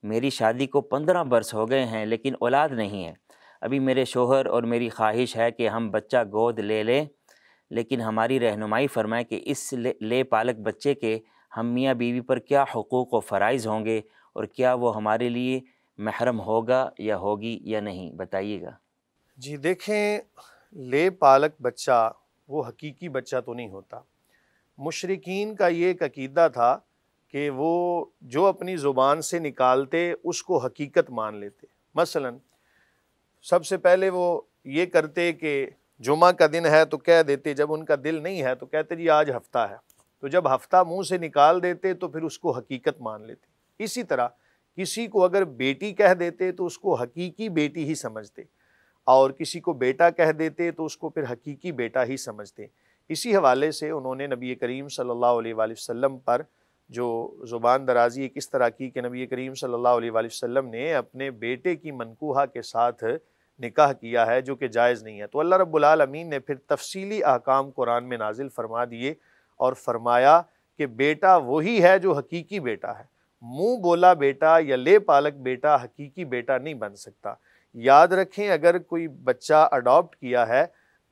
میری شادی کو 15 برس ہو گئے ہیں لیکن اولاد نہیں ہے۔ ابھی میرے شوہر اور میری خواہش ہے کہ ہم بچہ گود لے لیں، لیکن ہماری رہنمائی فرمائیں کہ اس لے پالک بچے کے ہم میاں بیوی پر کیا حقوق و فرائض ہوں گے، اور کیا وہ ہمارے لیے محرم ہوگا یا ہوگی یا نہیں، بتائیے گا۔ جی دیکھیں، لے پالک بچہ وہ حقیقی بچہ تو نہیں ہوتا۔ مشرکین کا یہ ایک عقیدہ تھا کہ وہ جو اپنی زبان سے نکالتے اس کو حقیقت مان لیتے۔ مثلا سب سے پہلے وہ یہ کرتے کہ جمعہ کا دن ہے تو کہہ دیتے، جب ان کا دل نہیں ہے تو کہتے جی آج ہفتہ ہے، تو جب ہفتہ منہ سے نکال دیتے تو پھر اس کو حقیقت مان لیتے۔ اسی طرح کسی کو اگر بیٹی کہہ دیتے تو اس کو حقیقی بیٹی ہی سمجھتے، اور کسی کو بیٹا کہہ دیتے تو اس کو پھر حقیقی بیٹا ہی سمجھتے۔ اسی حوالے سے انہوں نے نبی کریم صلی اللہ علیہ وآلہ وسلم پر جو زبان درازی ایک اس طرح کی کہ نبی کریم صلی اللہ علیہ وآلہ وسلم نے اپنے بیٹے کی منکوحہ کے ساتھ نکاح کیا ہے، جو کہ جائز نہیں ہے۔ تو اللہ رب العالمین نے پھر تفصیلی احکام قرآن میں نازل فرما دیے اور فرمایا کہ بیٹا وہی ہے جو حقیقی بیٹا ہے، منہ بولا بیٹا یا لے پالک بیٹا حقیقی بیٹا نہیں بن سکتا۔ یاد رکھیں، اگر کوئی بچہ اڈاپٹ کیا ہے،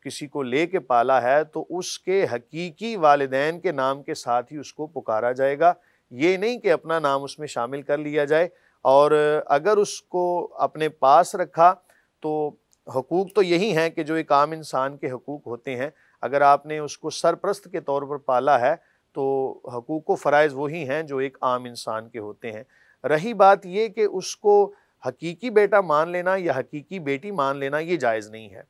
کسی کو لے کے پالا ہے، تو اس کے حقیقی والدین کے نام کے ساتھ ہی اس کو پکارا جائے گا، یہ نہیں کہ اپنا نام اس میں شامل کر لیا جائے۔ اور اگر اس کو اپنے پاس رکھا تو حقوق تو یہی ہیں کہ جو ایک عام انسان کے حقوق ہوتے ہیں۔ اگر آپ نے اس کو سرپرست کے طور پر پالا ہے تو حقوق و فرائض وہی ہیں جو ایک عام انسان کے ہوتے ہیں۔ رہی بات یہ کہ اس کو حقیقی بیٹا مان لینا یا حقیقی بیٹی مان لینا، یہ جائز نہیں ہے۔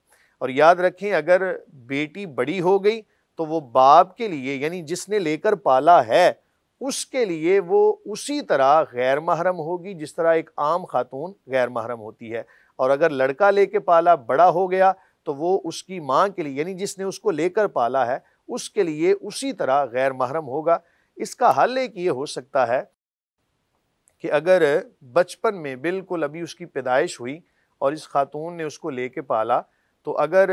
اور یاد رکھیں، اگر بیٹی بڑی ہو گئی تو وہ باپ کے لیے، یعنی جس نے لے کر پالا ہے، اس کے لیے وہ اسی طرح غیر محرم ہوگی جس طرح ایک عام خاتون غیر محرم ہوتی ہے۔ اور اگر لڑکا لے کے پالا بڑا ہو گیا تو وہ اس کی ماں کے لیے، یعنی جس نے اس کو لے کر پالا ہے، اس کے لیے اسی طرح غیر محرم ہوگا۔ اس کا حل ایک یہ ہو سکتا ہے کہ اگر بچپن میں بالکل ابھی اس کی پیدائش ہوئی اور اس خاتون نے اس کو لے کے پالا، تو اگر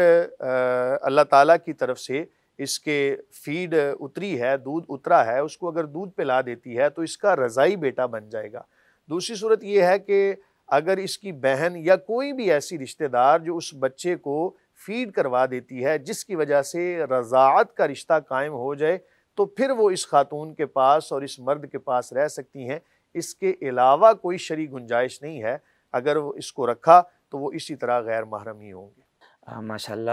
اللہ تعالیٰ کی طرف سے اس کے فیڈ اتری ہے، دودھ اترا ہے، اس کو اگر دودھ پلا دیتی ہے تو اس کا رضائی بیٹا بن جائے گا۔ دوسری صورت یہ ہے کہ اگر اس کی بہن یا کوئی بھی ایسی رشتہ دار جو اس بچے کو فیڈ کروا دیتی ہے، جس کی وجہ سے رضاعت کا رشتہ قائم ہو جائے، تو پھر وہ اس خاتون کے پاس اور اس مرد کے پاس رہ سکتی ہیں۔ اس کے علاوہ کوئی شرعی گنجائش نہیں ہے۔ اگر وہ اس کو رکھا تو وہ اسی طرح غیر محرم ہی ہوں گے۔ ماشاء اللہ۔